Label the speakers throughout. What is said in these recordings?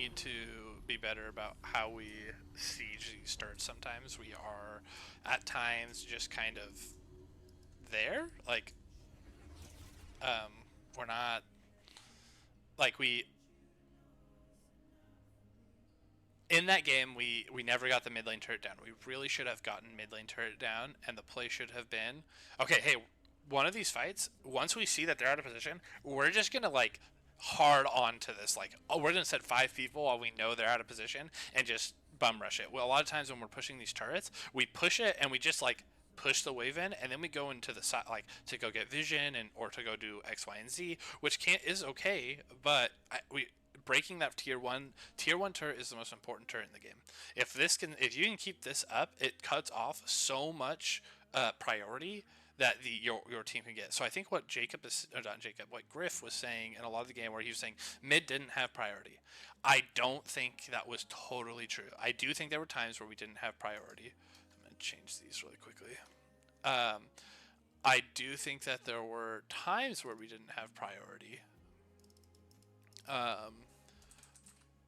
Speaker 1: need to be better about how we siege these starts. Sometimes we are, at times, just kind of there. Like, um, we're not like we in that game. We never got the mid lane turret down. We really should have gotten mid lane turret down, and the play should have been okay. Hey, one of these fights, once we see that they're out of position, we're just gonna like hard on to this. Like, oh, we're gonna set 5 people while we know they're out of position and just bum rush it. Well, a lot of times when we're pushing these turrets, we push it and we just like push the wave in, and then we go into the side like to go get vision and or to go do X, Y, and Z, which can't is okay, but we breaking that tier 1 turret is the most important turret in the game. If you can keep this up, it cuts off so much priority that your team can get. So I think what what Griff was saying in a lot of the game, where he was saying mid didn't have priority, I don't think that was totally true. I do think there were times where we didn't have priority. I'm gonna change these really quickly. Um, I do think that there were times where we didn't have priority.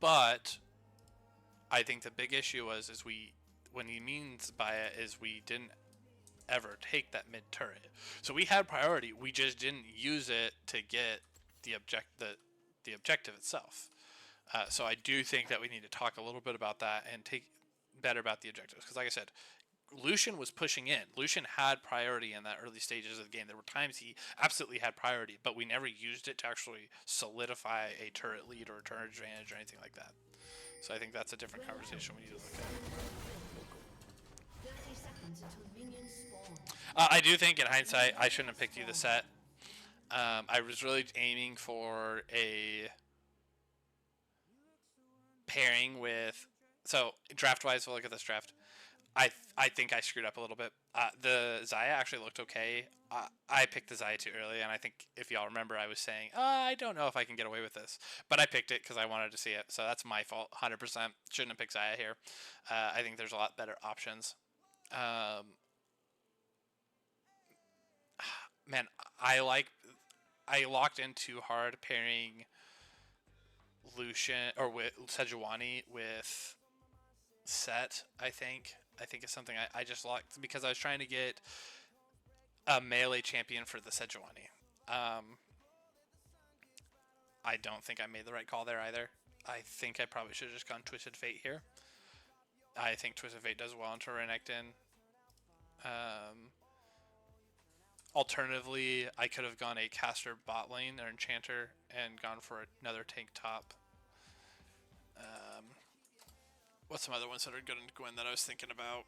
Speaker 1: But I think the big issue was when he means by it is we didn't ever take that mid turret. So we had priority, we just didn't use it to get the objective itself. So I do think that we need to talk a little bit about that and take better about the objectives, because like I said, Lucian was pushing in. Lucian had priority in that early stages of the game. There were times he absolutely had priority, but we never used it to actually solidify a turret lead or a turret advantage or anything like that. So I think that's a different conversation we need to look at. I do think in hindsight I shouldn't have picked you the set. I was really aiming for a pairing with. So draft wise, we'll look at this draft. I think I screwed up a little bit. The Xayah actually looked okay. I picked the Xayah too early, and I think if y'all remember, I was saying, I don't know if I can get away with this. But I picked it because I wanted to see it, so that's my fault, 100%. Shouldn't have picked Xayah here. I think there's a lot better options. Man, I locked in too hard pairing Lucian, or with Sejuani with Set, I think it's something I just locked because I was trying to get a melee champion for the Sejuani. I don't think I made the right call there either. I think I probably should have just gone Twisted Fate here. I think Twisted Fate does well into Renekton. Alternatively, I could have gone a caster bot lane or enchanter and gone for another tank top. What's some other ones that are good in Gwen that I was thinking about?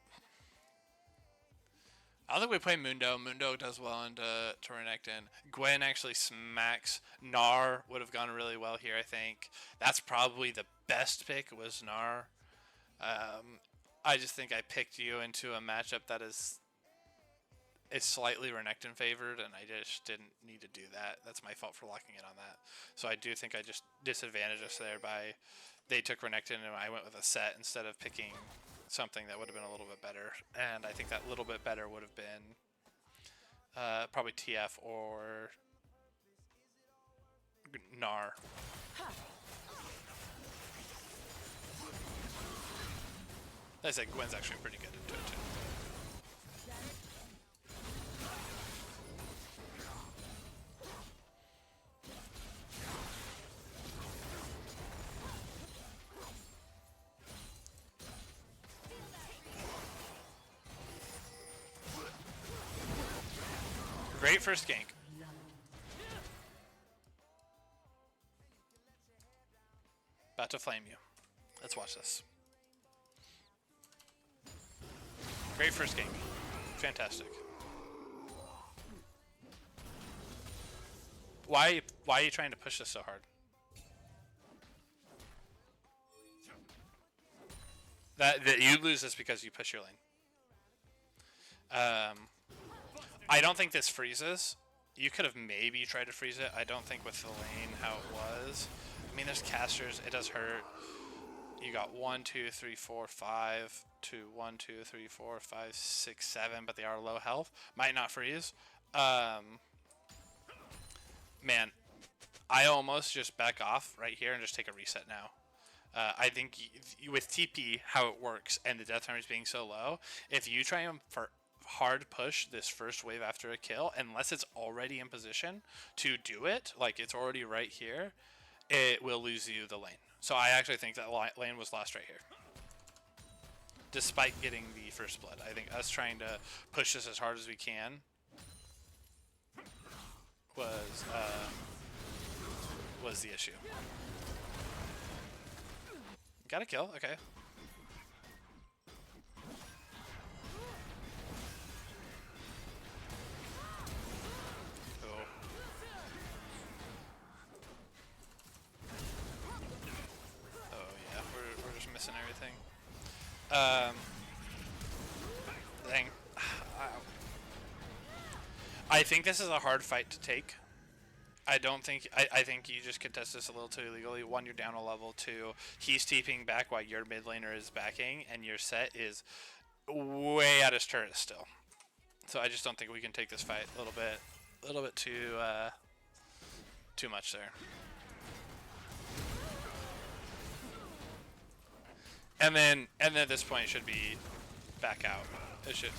Speaker 1: I don't think we play Mundo. Mundo does well into Renekton. Gwen actually smacks. Gnar would have gone really well here, I think. That's probably the best pick was Gnar. I just think I picked you into a matchup that is slightly Renekton favored, and I just didn't need to do that. That's my fault for locking in on that. So I do think I just disadvantaged us there by they took Renekton and I went with a set instead of picking something that would have been a little bit better. And I think that little bit better would have been probably TF or Gnar. I said Gwen's actually pretty good into it too. Great first gank. About to flame you. Let's watch this. Great first gank. Fantastic. Why are you trying to push this so hard? That you lose this because you push your lane. I don't think this freezes. You could have maybe tried to freeze it. I don't think with the lane how it was. I mean, there's casters. It does hurt. You got 1, 2, 3, 4, 5. 2, 1, 2, 3, 4, 5, 6, 7, but they are low health. Might not freeze. Man, I almost just back off right here and just take a reset now. I think with TP, how it works and the death timers being so low, if you try and hard push this first wave after a kill, unless it's already in position to do it, like it's already right here, it will lose you the lane. So I actually think that lane was lost right here. Despite getting the first blood. I think us trying to push this as hard as we can was the issue. Got a kill, okay. Oh. Oh yeah, we're just missing everything. Dang. I think this is a hard fight to take. I don't think I think you just contest this a little too illegally. One, you're down a level. Two, he's TPing back while your mid laner is backing, and your set is way out of turret still. So I just don't think we can take this fight a little bit too much there. And then at this point it should be back out. It should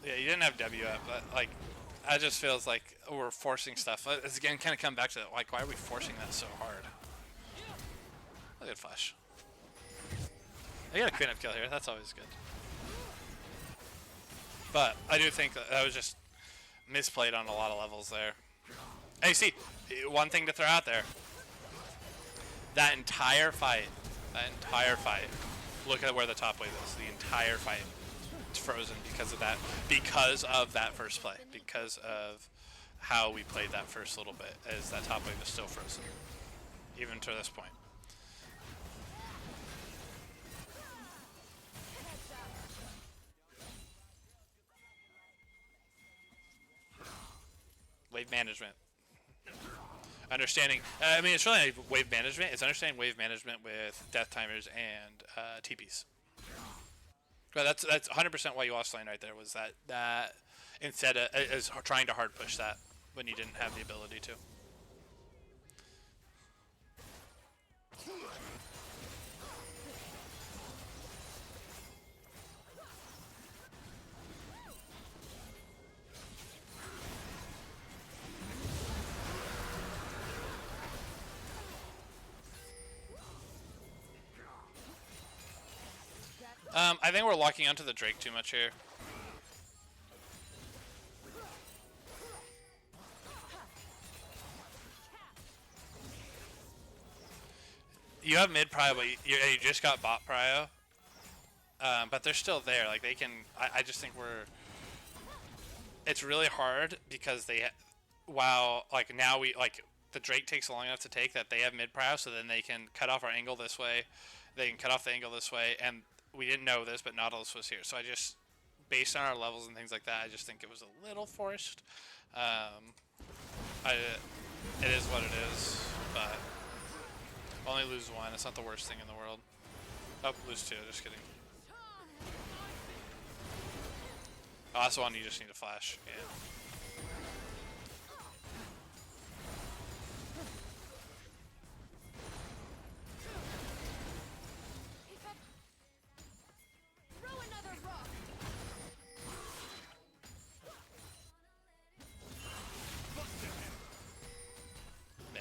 Speaker 1: Yeah, you didn't have W up, but like, it just feels like we're forcing stuff. It's again kind of come back to that, like, why are we forcing that so hard? Look at Flash. I got a cleanup kill here. That's always good. But I do think that was just misplayed on a lot of levels there. Hey, see, one thing to throw out there. That entire fight, look at where the top wave is. The entire fight. It's frozen because of that first play, because of how we played that first little bit, as that top wave is still frozen, even to this point. Wave management. Understanding, I mean, it's really like wave management. It's understanding wave management with death timers and TPs. But that's 100% why you lost lane right there, was that instead of is trying to hard push that when you didn't have the ability to. I think we're locking onto the Drake too much here. You have mid prio, but you just got bot prio. But they're still there. Like, they can. I just think it's really hard because while like now the Drake takes long enough to take that they have mid prio, so then they can cut off our angle this way. They can cut off the angle this way, and we didn't know this, but Nautilus was here. So I just, based on our levels and things like that, I just think it was a little forced. It is what it is, but only lose one. It's not the worst thing in the world. Oh, lose two. Just kidding. Oh, that's the one you just need to flash. Yeah.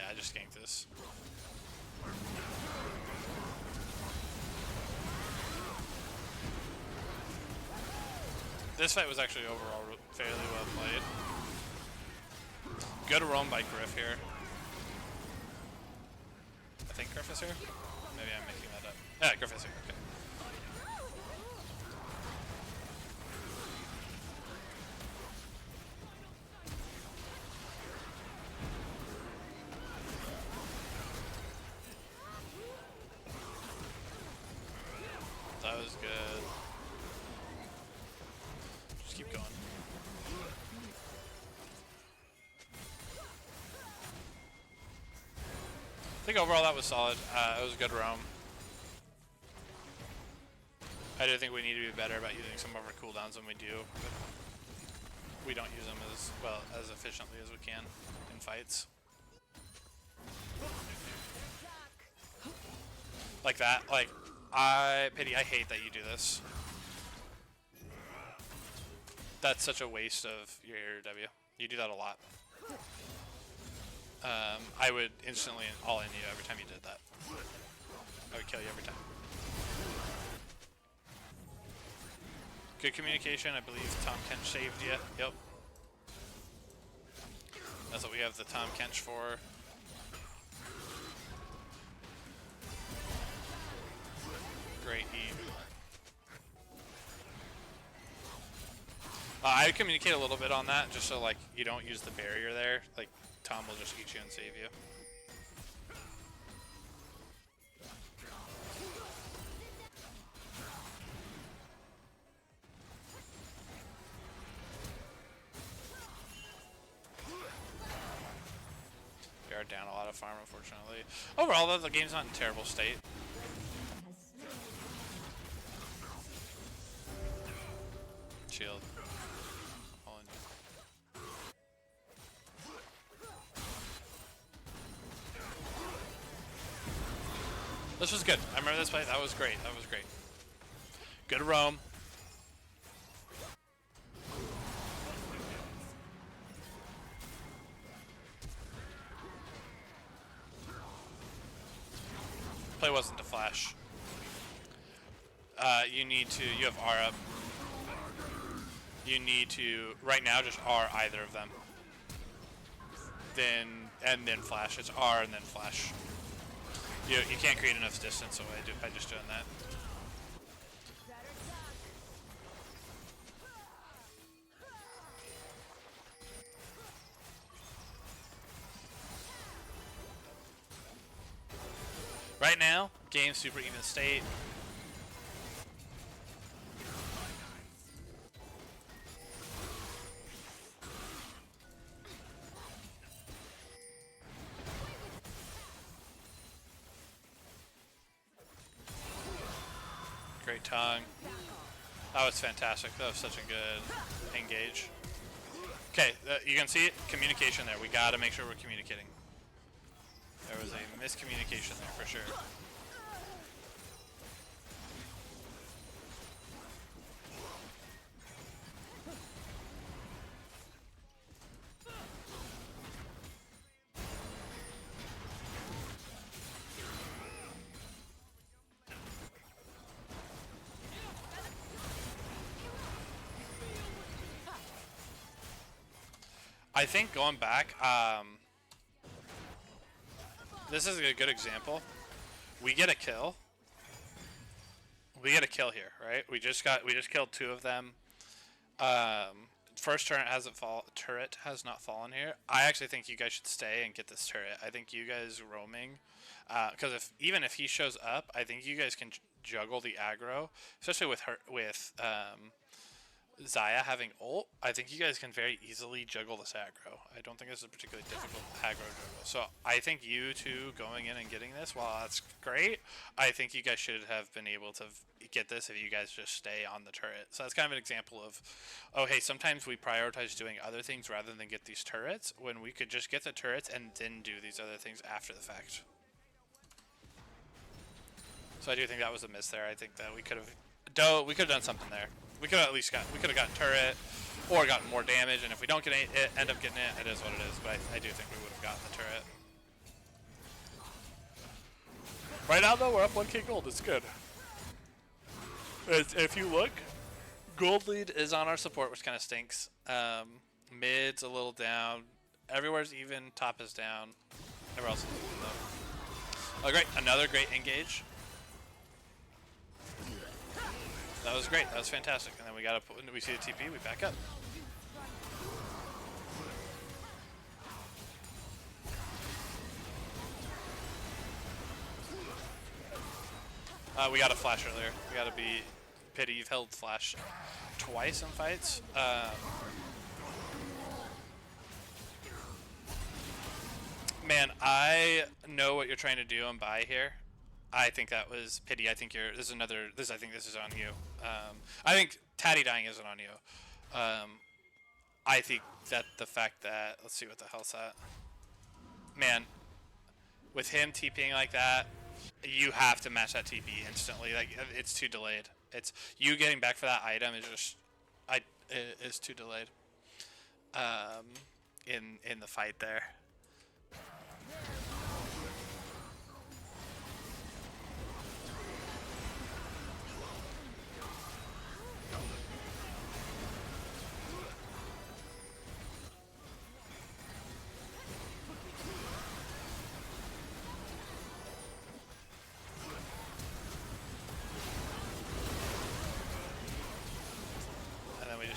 Speaker 1: I just ganked this. This fight was actually overall fairly well played. Good roam by Griff here. I think Griff is here? Maybe I'm making that up. Yeah, Griff is here. Okay. That was good. Just keep going. I think overall that was solid. It was a good roam. I do think we need to be better about using some of our cooldowns than we do. But we don't use them as well, as efficiently as we can in fights. Like that. Like, Pity, I hate that you do this. That's such a waste of your W. You do that a lot. I would instantly all-in you every time you did that. I would kill you every time. Good communication. I believe Tom Kench saved you. Yep. That's what we have the Tom Kench for. Great eat. I would communicate a little bit on that, just so like you don't use the barrier there. Like Tom will just eat you and save you. We are down a lot of farm, unfortunately. Overall, though, the game's not in terrible state. Shield. This was good. I remember this fight. That was great. That was great. Good roam. Play wasn't to flash. You need to. You have R up. You need to right now just R either of them. Then flash. It's R and then flash. You can't create enough distance away by just doing that. Right now, game super even state. Great tongue. That was fantastic. That was such a good engage. Okay, you can see it. Communication there. We gotta make sure we're communicating. There was a miscommunication there for sure. I think going back, this is a good example. We get a kill. We get a kill here, right? We just killed 2 of them. First turret has not fallen here. I actually think you guys should stay and get this turret. I think you guys roaming, because even if he shows up, I think you guys can juggle the aggro, especially with Xayah having ult. I think you guys can very easily juggle this aggro. I don't think this is a particularly difficult aggro juggle. So I think you two going in and getting this, while that's great, I think you guys should have been able to get this if you guys just stay on the turret. So that's kind of an example of, oh hey, sometimes we prioritize doing other things rather than get these turrets, when we could just get the turrets and then do these other things after the fact. So I do think that was a miss there. I think that we could have done something there. We could have gotten turret or gotten more damage, and if we don't end up getting it, it is what it is. But I do think we would have gotten the turret. Right now, though, we're up 1k gold. It's good. If you look, gold lead is on our support, which kind of stinks. Mid's a little down. Everywhere's even. Top is down. Everywhere else is even, though. Oh, great. Another great engage. That was great. That was fantastic. And then we see the TP, we back up. We got a flash earlier. We got to be Pity. You've held flash twice in fights. Man, I know what you're trying to do and buy here. I think that was pity. I think you're. This is another. This I think this is on you. I think Tatty dying isn't on you. I think that the fact that let's see what the hell's that. Man, with him TPing like that, you have to match that TP instantly. Like it's too delayed. It's you getting back for that item is just it is too delayed. In the fight there.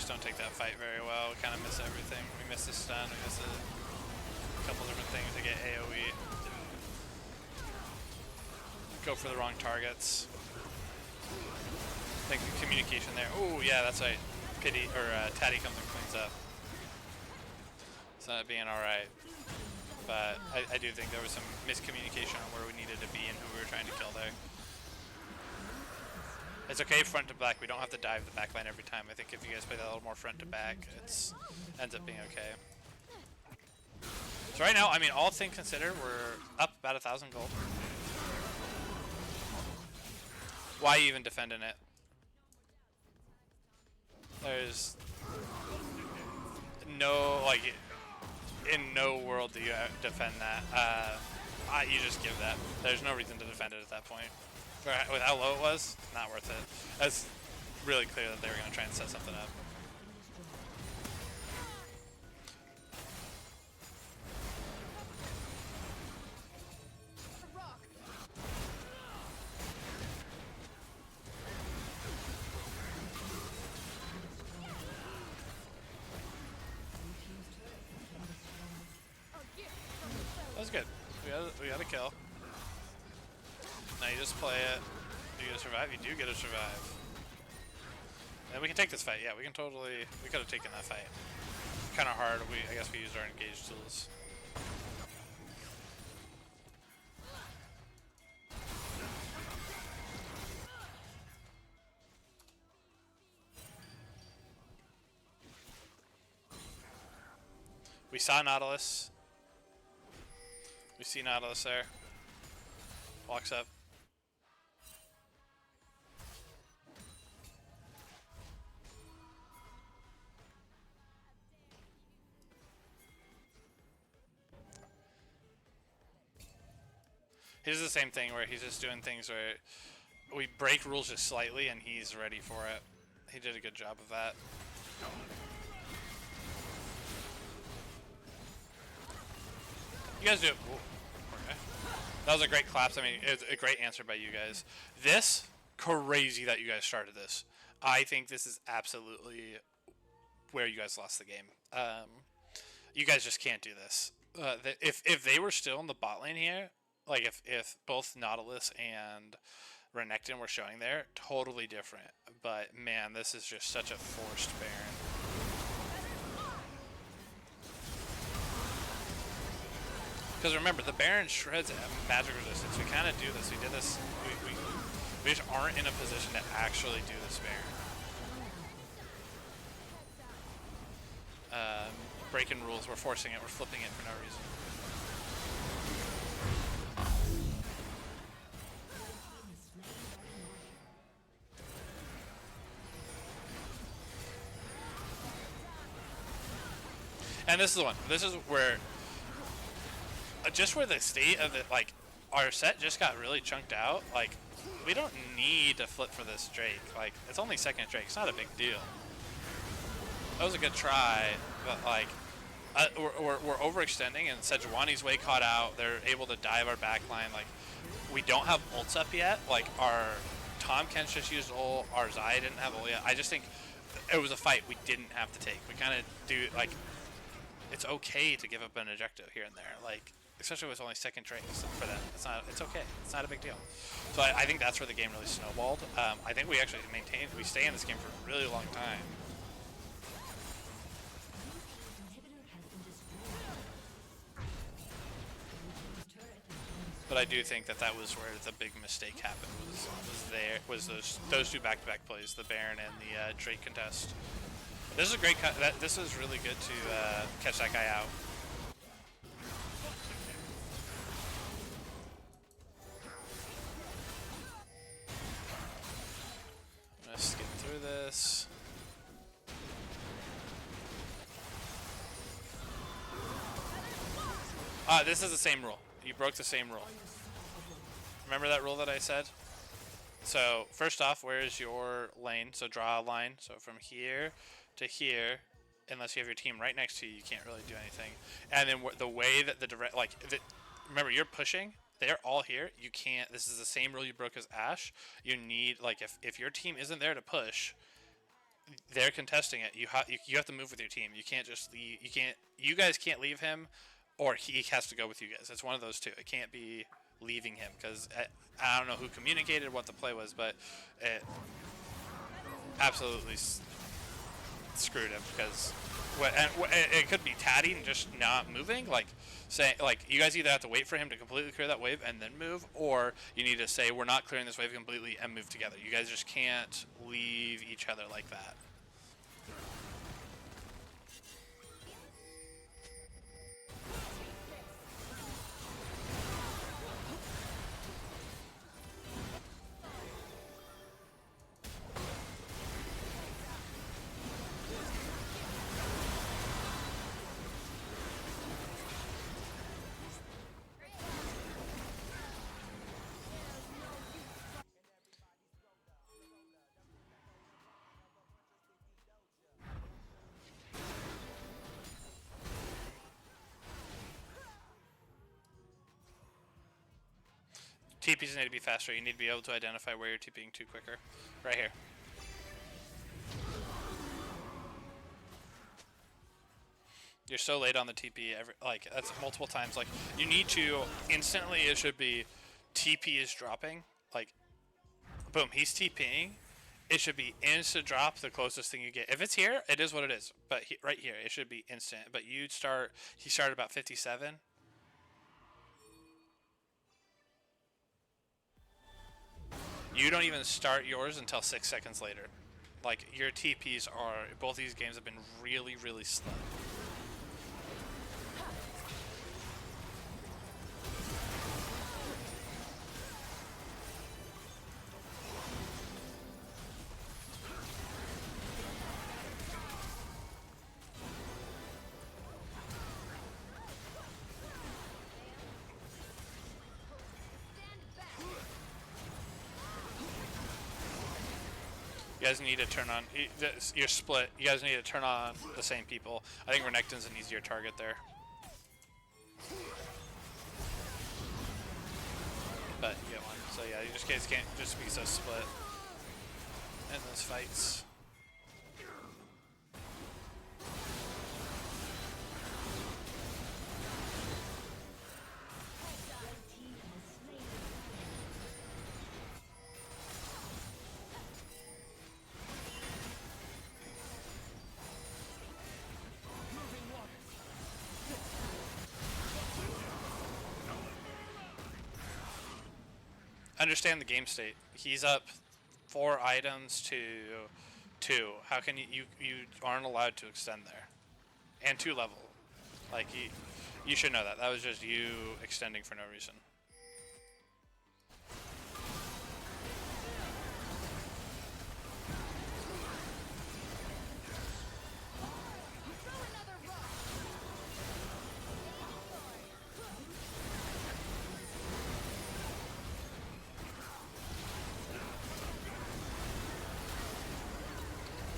Speaker 1: Don't take that fight very well. We kind of miss everything. We miss the stun. We miss a couple different things to get AoE. Go for the wrong targets. I think the communication there. Oh yeah, that's right. Pity or Tatty comes and cleans up. It's not being all right, but I do think there was some miscommunication on where we needed to be and who we were trying to kill there. It's okay front to back. We don't have to dive the back line every time. I think if you guys play that a little more front to back, it ends up being okay. So right now, I mean, all things considered, we're up about 1,000 gold. Why even defending it? There's no, like, in no world do you defend that. You just give that. There's no reason to defend it at that point. With how low it was, not worth it. That's really clear that they were going to try and set something up. That was good. We got a kill. Now you just play it. Do you get to survive? You do get to survive. And we can take this fight. Yeah, we can totally. We could have taken that fight. Kind of hard. I guess we used our engage tools. We saw Nautilus. We see Nautilus there. Walks up. He does the same thing where he's just doing things where we break rules just slightly and he's ready for it. He did a good job of that. You guys do it. Okay. That was a great claps. I mean, it was a great answer by you guys. This, crazy that you guys started this. I think this is absolutely where you guys lost the game. You guys just can't do this. If they were still in the bot lane here, like if both Nautilus and Renekton were showing there, totally different. But man, this is just such a forced Baron. Because remember, the Baron shreds magic resistance. We kind of do this. We did this. We just aren't in a position to actually do this Baron. Breaking rules. We're forcing it. We're flipping it for no reason. And this is the one. This is where, just where the state of it, like, our set just got really chunked out. Like, we don't need to flip for this Drake. Like, it's only second Drake. It's not a big deal. That was a good try, but like, we're overextending, and Sejuani's way caught out. They're able to dive our backline. Like, we don't have ults up yet. Like, our Tom Kench just used ult. Our Zaya didn't have ult yet. I just think it was a fight we didn't have to take. We kind of do, like, it's okay to give up an objective here and there, like, especially with only second Drake for them. It's okay. It's not a big deal. So I think that's where the game really snowballed. I think we actually we stay in this game for a really long time. But I do think that that was where the big mistake happened. Was those two back-to-back plays, the Baron and the Drake contest. This is a great cut. This is really good to catch that guy out. I'm gonna skip through this. This is the same rule. You broke the same rule. Remember that rule that I said? So first off, where is your lane? So draw a line. So from here to here, unless you have your team right next to you, you can't really do anything. And then the way that remember you're pushing. They're all here. You can't. This is the same rule you broke as Ashe. You need if your team isn't there to push, they're contesting it. You have to move with your team. You can't just leave. You guys can't leave him, or he has to go with you guys. It's one of those two. It can't be leaving him because I don't know who communicated what the play was, but it absolutely screwed him because it could be Taddy and just not moving. You guys either have to wait for him to completely clear that wave and then move, or you need to say we're not clearing this wave completely and move together. You guys just can't leave each other like that. TPs need to be faster. You need to be able to identify where you're TPing to quicker. Right here. You're so late on the TP. That's multiple times. You need to instantly. It should be TP is dropping. Boom. He's TPing. It should be instant drop. The closest thing you get. If it's here, it is what it is. But right here, it should be instant. But He started about 57. You don't even start yours until 6 seconds later. Your TPs are, both these games have been really, really slow. You guys need to turn on. You're split. You guys need to turn on the same people. I think Renekton's an easier target there. But you get one. So yeah, you guys can't just be so split in those fights. Understand the game state. He's up 4 items to 2. How can you aren't allowed to extend there, and 2 level. You should know that. That was just you extending for no reason.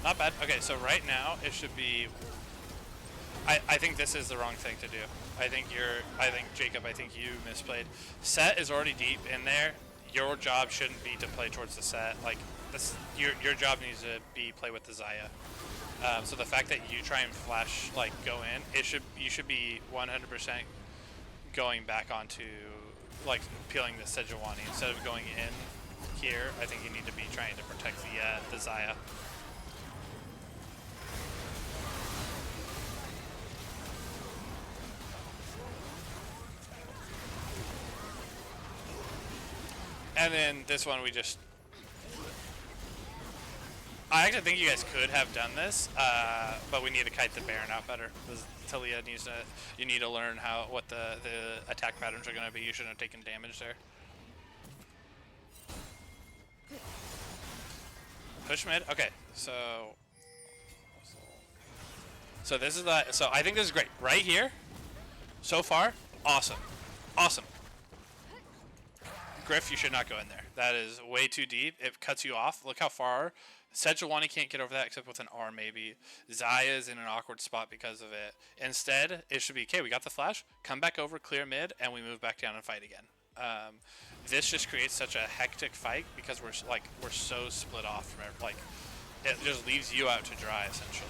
Speaker 1: Not bad. Okay, so right now it should be. I think this is the wrong thing to do. I think Jacob, I think you misplayed. Set is already deep in there. Your job shouldn't be to play towards the set. Your job needs to be play with the Xayah. So the fact that you try and flash go in, you should be 100% going back onto peeling the Sejuani instead of going in here. I think you need to be trying to protect the Xayah. And then this one we just... I actually think you guys could have done this, but we need to kite the Baron out better. Talia needs to... You need to learn what the attack patterns are going to be. You shouldn't have taken damage there. Push mid. Okay, so this is the. So I think this is great right here. So far, awesome, awesome. Griff, you should not go in there. That is way too deep. It cuts you off. Look how far. Sejuani can't get over that except with an R maybe. Xayah is in an awkward spot because of it. Instead, it should be, okay, we got the flash. Come back over, clear mid, and we move back down and fight again. This just creates such a hectic fight because we're so split off from it. Like, it just leaves you out to dry essentially.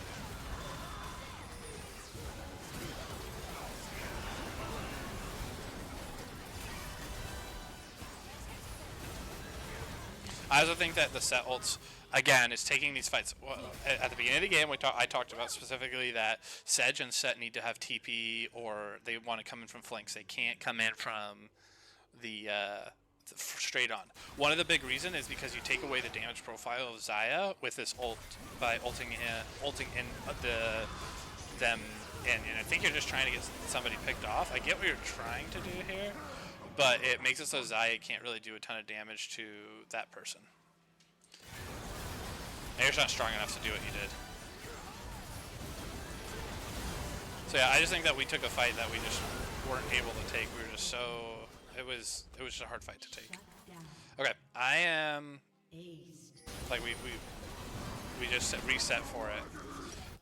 Speaker 1: I also think that the set ults, again, is taking these fights. Well, at the beginning of the game, I talked about specifically that Sedge and Set need to have TP, or they want to come in from flanks. They can't come in from the straight on. One of the big reasons is because you take away the damage profile of Xayah with this ult by ulting in them in. And I think you're just trying to get somebody picked off. I get what you're trying to do here, but it makes it so Xayah can't really do a ton of damage to that person. And you're just not strong enough to do what you did. So yeah, I just think that we took a fight that we just weren't able to take. We were just so... It was just a hard fight to take. Okay, I am... Like, we just reset for it.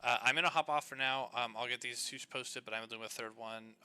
Speaker 1: I'm going to hop off for now. I'll get these two posted, but I'm doing a third one